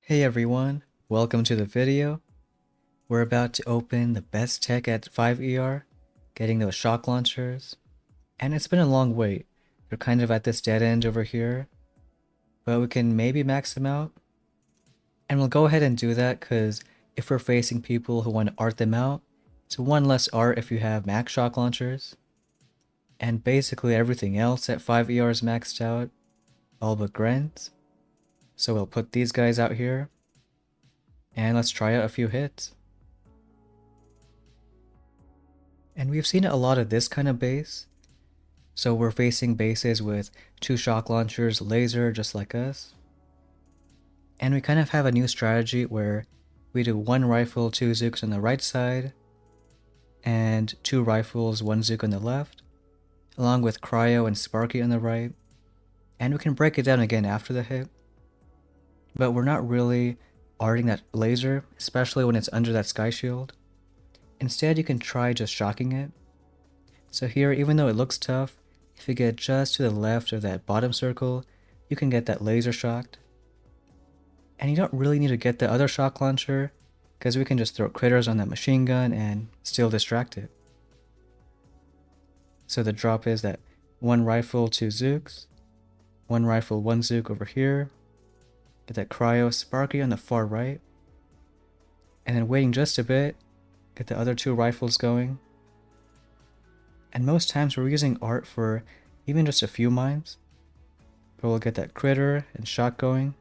Hey everyone, welcome to the video. We're about to open the best tech at 5ER, getting those shock launchers. And it's been a long wait. We're kind of at this dead end over here, but we can maybe max them out. And we'll go ahead and do that because if we're facing people who want to art them out, it's one less art if you have max shock launchers. And basically everything else at 5ER is maxed out, all but Grens. So we'll put these guys out here, and let's try out a few hits. And we've seen a lot of this kind of base. So we're facing bases with 2 shock launchers, laser, just like us. And we kind of have a new strategy where we do 1 rifle, 2 zooks on the right side, and 2 rifles, 1 zook on the left, along with cryo and sparky on the right. And we can break it down again after the hit. But we're not really arting that laser, especially when it's under that sky shield. Instead, you can try just shocking it. So here, even though it looks tough, if you get just to the left of that bottom circle, you can get that laser shocked. And you don't really need to get the other shock launcher, because we can just throw critters on that machine gun and still distract it. So the drop is that 1 rifle, 2 zooks, 1 rifle, 1 zook over here, get that cryo sparky on the far right, and then waiting just a bit, get the other 2 rifles going. And most times we're using art for even just a few mines, but we'll get that critter and shot going.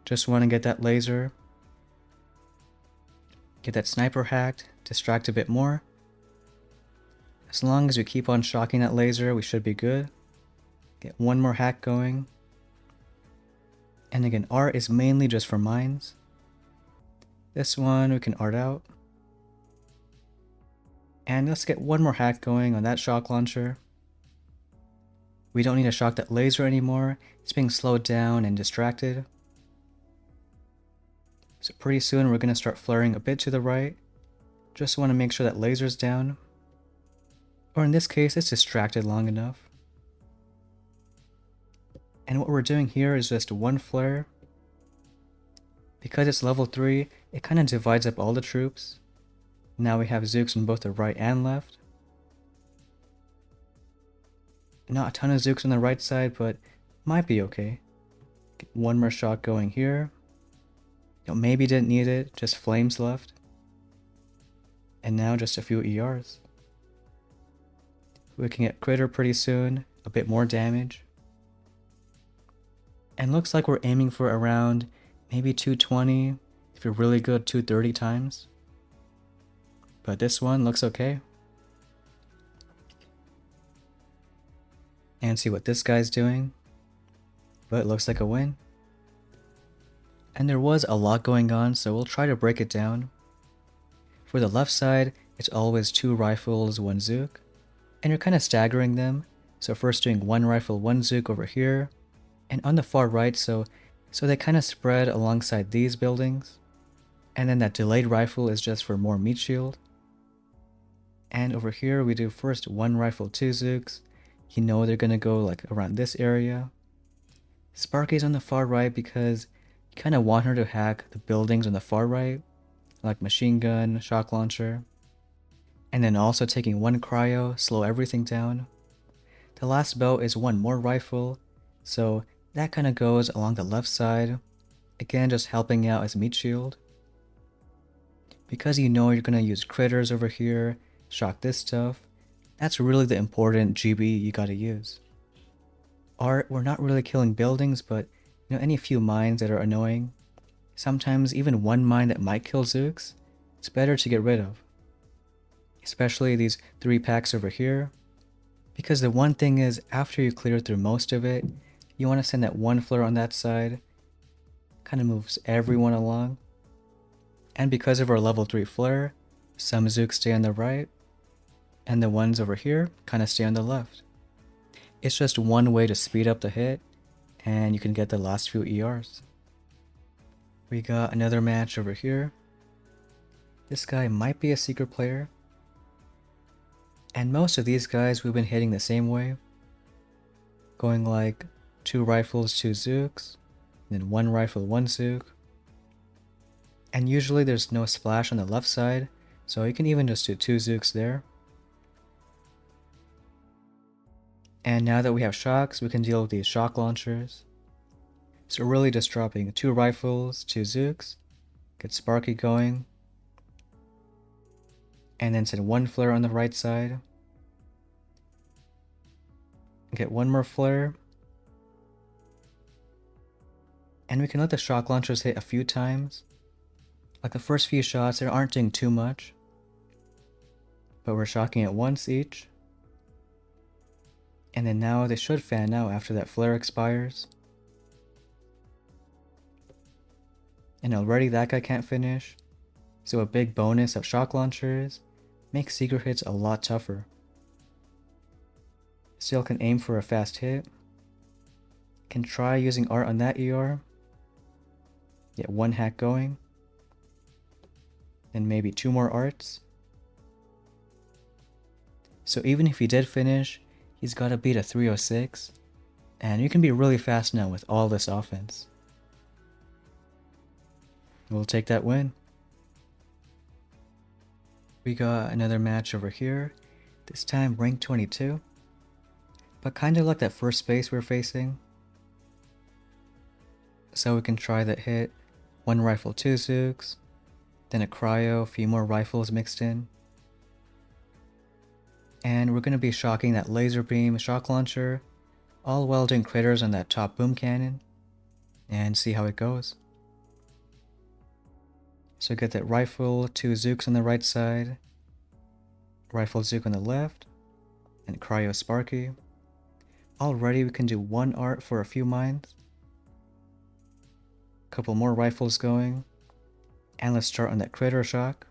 Just want to get that laser, get that sniper hacked, distract a bit more. As long as we keep on shocking that laser, we should be good. Get 1 more hack going. And again, art is mainly just for mines. This one we can art out. And let's get 1 more hack going on that shock launcher. We don't need to shock that laser anymore. It's being slowed down and distracted. So pretty soon we're going to start flaring a bit to the right. Just want to make sure that laser's down. Or in this case, it's distracted long enough. And what we're doing here is just 1 flare. Because it's level 3, it kind of divides up all the troops. Now we have zooks on both the right and left. Not a ton of zooks on the right side, but might be okay. Get 1 more shot going here. Maybe didn't need it, just flames left. And now just a few ERs. We can get critter pretty soon, a bit more damage. And looks like we're aiming for around maybe 220, if you're really good 230 times. But this one looks okay. And see what this guy's doing. But it looks like a win. And there was a lot going on, so we'll try to break it down. For the left side, it's always 2 rifles, 1 zook. And you're kind of staggering them. So first doing 1 rifle, 1 zook over here. And on the far right, so they kind of spread alongside these buildings. And then that delayed rifle is just for more meat shield. And over here we do first 1 rifle, 2 zooks. You know they're gonna go like around this area. Sparky's on the far right because you kind of want her to hack the buildings on the far right, like machine gun, shock launcher. And then also taking 1 cryo, slow everything down. The last bow is 1 more rifle, so that kind of goes along the left side. Again, just helping out as meat shield. Because you know you're gonna use critters over here, shock this stuff, that's really the important GB you gotta use. Art, we're not really killing buildings, but any few mines that are annoying. Sometimes even 1 mine that might kill zooks, it's better to get rid of. Especially these 3 packs over here. Because the one thing is, after you clear through most of it, you want to send that 1 flare on that side. Kind of moves everyone along. And because of our level 3 flare, some zooks stay on the right, and the ones over here kind of stay on the left. It's just one way to speed up the hit, and you can get the last few ERs. We got another match over here. This guy might be a secret player. And most of these guys we've been hitting the same way. Going like 2 rifles, 2 zooks. then 1 rifle, 1 Zook. And usually there's no splash on the left side, so you can even just do 2 Zooks there. And now that we have shocks, we can deal with these shock launchers. So really just dropping 2 rifles, 2 Zooks, get Sparky going, and then send 1 flare on the right side. Get 1 more flare. And we can let the shock launchers hit a few times. Like the first few shots, they aren't doing too much. But we're shocking it once each. And then now they should fan out after that flare expires. And already that guy can't finish. So a big bonus of shock launchers makes secret hits a lot tougher. Still can aim for a fast hit. Can try using art on that ER. Get 1 hack going. Then maybe 2 more arts. So even if he did finish, he's got to beat a 306. And you can be really fast now with all this offense. We'll take that win. We got another match over here. This time rank 22. But kind of like that first space we're facing. So we can try that hit. 1 rifle, 2 Zooks. Then a cryo, a few more rifles mixed in. And we're going to be shocking that laser beam shock launcher, all while doing critters on that top boom cannon, and see how it goes. So get that rifle, 2 Zooks on the right side, rifle Zook on the left, and cryo Sparky. Already we can do 1 art for a few mines. Couple more rifles going, and let's start on that critter shock.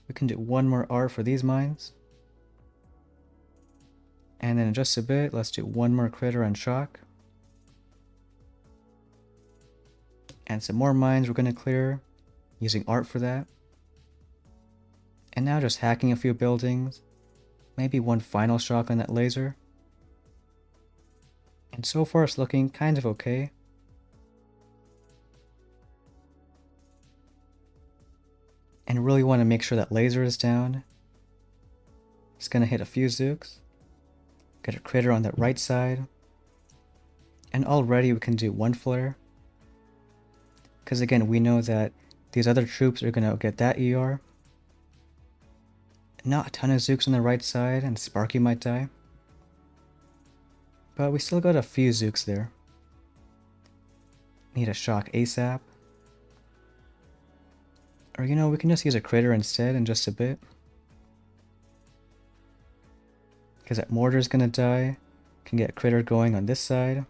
We can do 1 more art for these mines. And then in just a bit, let's do 1 more critter on shock. And some more mines we're going to clear, using art for that. And now just hacking a few buildings, maybe 1 final shock on that laser. And so far it's looking kind of okay. And really want to make sure that laser is down. Just gonna hit a few Zooks. Get a critter on that right side. And already we can do 1 flare. Because again, we know that these other troops are gonna get that ER. Not a ton of Zooks on the right side, and Sparky might die. But we still got a few Zooks there. Need a shock ASAP. Or you know, we can just use a critter instead in just a bit. Because that mortar's gonna die. Can get a critter going on this side.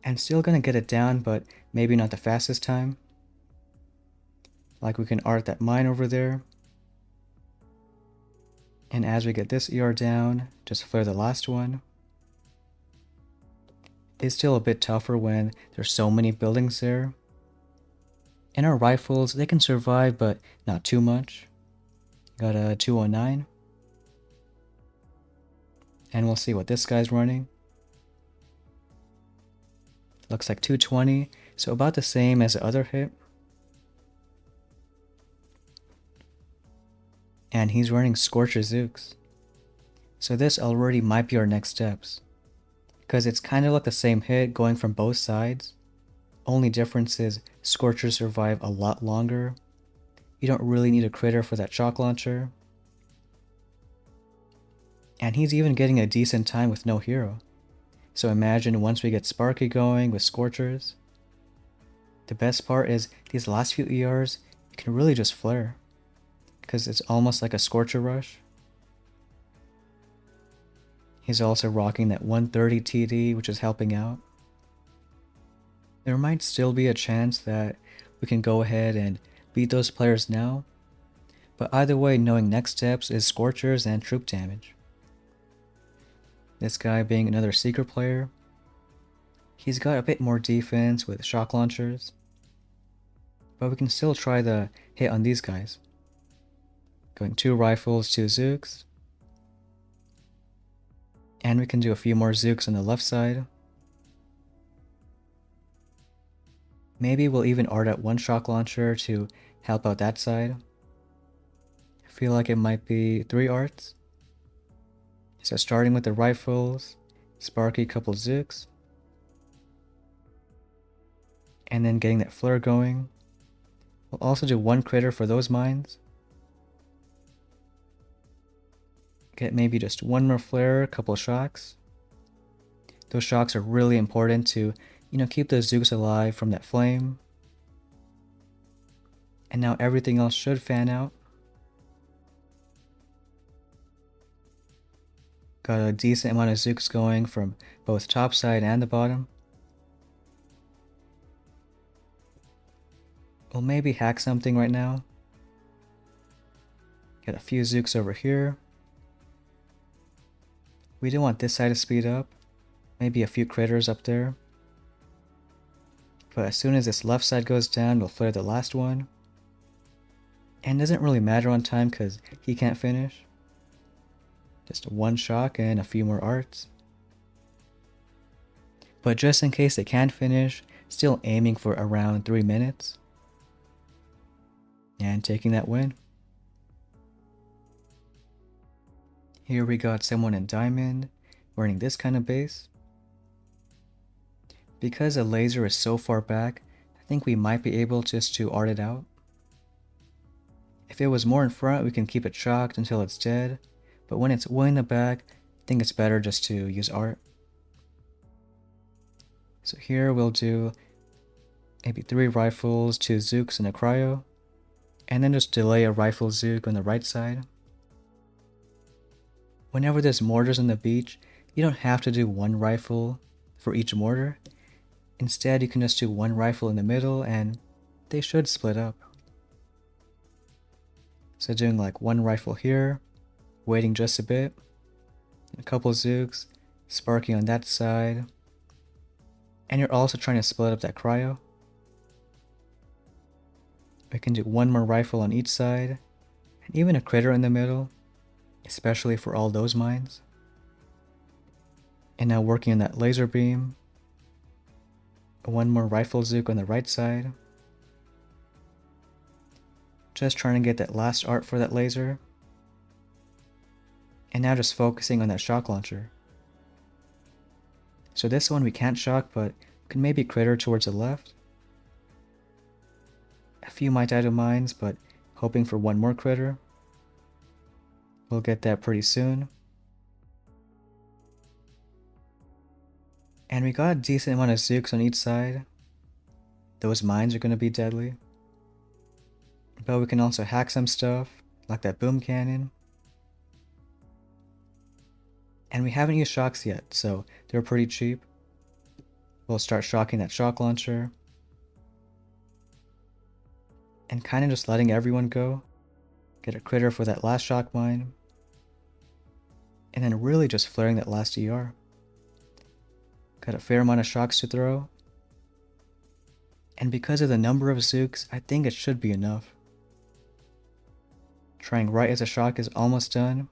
And still gonna get it down, but maybe not the fastest time. Like we can art that mine over there. And as we get this ER down, just flare the last one. It's still a bit tougher when there's so many buildings there. And our rifles, they can survive, but not too much. Got a 209. And we'll see what this guy's running. Looks like 220, so about the same as the other hit. And he's running Scorchers Zooks. So this already might be our next steps. Because it's kind of like the same hit going from both sides. Only difference is Scorchers survive a lot longer. You don't really need a critter for that shock launcher. And he's even getting a decent time with no hero. So imagine once we get Sparky going with Scorchers. The best part is these last few ERs, you can really just flare. Because it's almost like a Scorcher rush. He's also rocking that 130 TD, which is helping out. There might still be a chance that we can go ahead and beat those players now. But either way, knowing next steps is Scorchers and troop damage. This guy being another secret player. He's got a bit more defense with shock launchers. But we can still try the hit on these guys. Going 2 rifles, 2 Zooks. And we can do a few more Zooks on the left side. Maybe we'll even art out one shock launcher to help out that side. I feel like it might be 3 arts. So starting with the rifles, Sparky couple Zooks. And then getting that flare going. We'll also do one critter for those mines. Get maybe just one more flare, a couple shocks. Those shocks are really important to, keep those Zooks alive from that flame. And now everything else should fan out. Got a decent amount of Zooks going from both top side and the bottom. We'll maybe hack something right now. Got a few Zooks over here. We do want this side to speed up. Maybe a few critters up there. But as soon as this left side goes down, we'll flare the last one. And it doesn't really matter on time because he can't finish. Just one shock and a few more arts. But just in case they can't finish, still aiming for around 3 minutes. And taking that win. Here we got someone in diamond, wearing this kind of base. Because the laser is so far back, I think we might be able just to art it out. If it was more in front, we can keep it shocked until it's dead, but when it's way in the back, I think it's better just to use art. So here we'll do maybe 3 rifles, 2 Zooks, and a cryo, and then just delay a rifle Zook on the right side. Whenever there's mortars on the beach, you don't have to do one rifle for each mortar. Instead, you can just do one rifle in the middle and they should split up. So doing like one rifle here, waiting just a bit, a couple Zooks, Sparky on that side, and you're also trying to split up that cryo. We can do one more rifle on each side, and even a critter in the middle, especially for all those mines. And now working on that laser beam. One more rifle Zook on the right side. Just trying to get that last art for that laser. And now just focusing on that shock launcher. So this one we can't shock, but we can maybe critter towards the left. A few might die to mines, but hoping for one more critter. We'll get that pretty soon. And we got a decent amount of Zooks on each side. Those mines are going to be deadly. But we can also hack some stuff, like that boom cannon. And we haven't used shocks yet, so they're pretty cheap. We'll start shocking that shock launcher. And kind of just letting everyone go. Get a critter for that last shock mine. And then really just flaring that last ER. Got a fair amount of shocks to throw. And because of the number of Zooks, I think it should be enough. Trying right as the shock is almost done.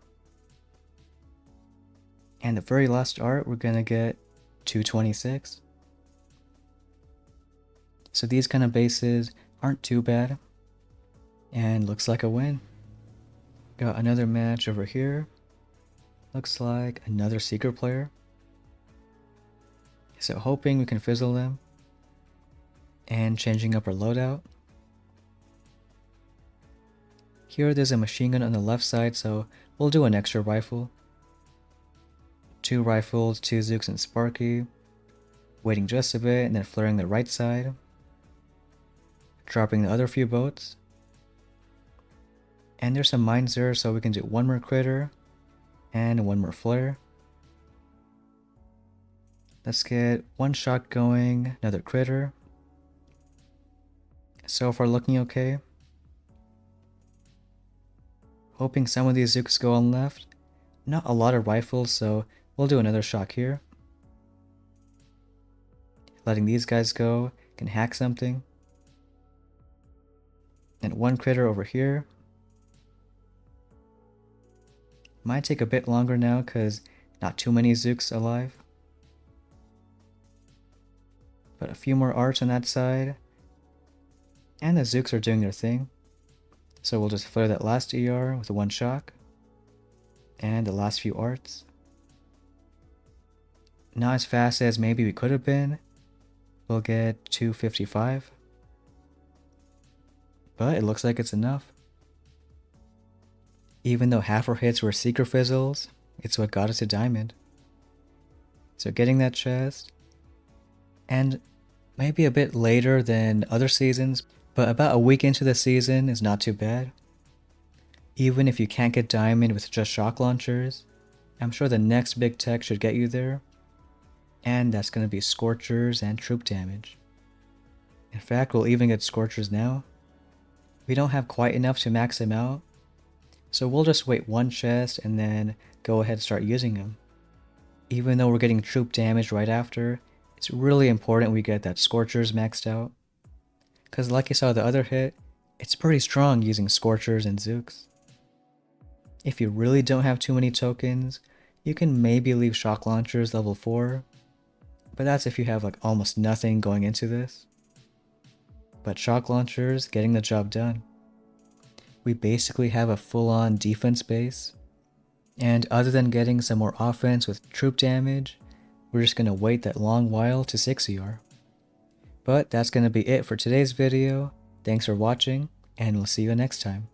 And the very last art, we're gonna get 226. So these kind of bases aren't too bad. And looks like a win. Got another match over here. Looks like another secret player. So hoping we can fizzle them. And changing up our loadout. Here there's a machine gun on the left side, so we'll do an extra rifle. 2 rifles, 2 Zooks and Sparky. Waiting just a bit and then flaring the right side. Dropping the other few boats. And there's some mines there, so we can do one more critter. And one more flare. Let's get one shot going, another critter. So far looking okay. Hoping some of these Zooks go on left. Not a lot of rifles, so we'll do another shock here. Letting these guys go, can hack something. And one critter over here. Might take a bit longer now because Not too many Zooks alive. But a few more arts on that side. And the Zooks are doing their thing. So we'll just flare that last ER with one shock. And the last few arts. Not as fast as maybe we could have been. We'll get 255. But it looks like it's enough. Even though half our hits were Secret Fizzles, it's what got us to Diamond. So getting that chest. And maybe a bit later than other seasons, but about a week into the season is not too bad. Even if you can't get Diamond with just shock launchers, I'm sure the next big tech should get you there. And that's going to be Scorchers and troop damage. In fact, we'll even get Scorchers now. We don't have quite enough to max them out, so we'll just wait one chest and then go ahead and start using them. Even though we're getting troop damage right after, it's really important we get that Scorchers maxed out. Cause like you saw the other hit, it's pretty strong using Scorchers and Zooks. If you really don't have too many tokens, you can maybe leave shock launchers level 4, but that's if you have like almost nothing going into this. But shock launchers getting the job done. We basically have a full-on defense base, and other than getting some more offense with troop damage, we're just going to wait that long while to 6 ER. But that's going to be it for today's video. Thanks for watching, and we'll see you next time.